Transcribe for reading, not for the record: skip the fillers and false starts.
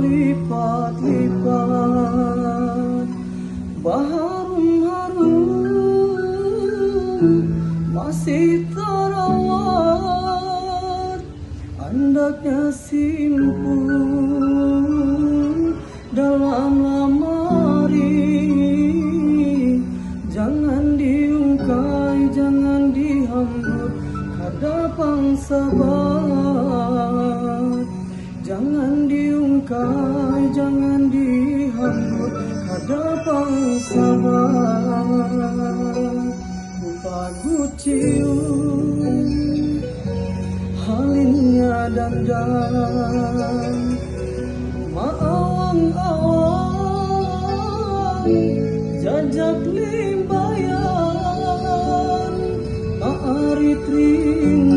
berlipat-lipat. Harum-harum masih terawat, andaknya simpul dalam lemari. Jangan diungkai, jangan dihambur, kada pangsabat. Jangan diungkai, jangan dihambur, kada pangsabat. Kupagu cium halinnya dandan, maawang-awang jajak limbayan, maarit ring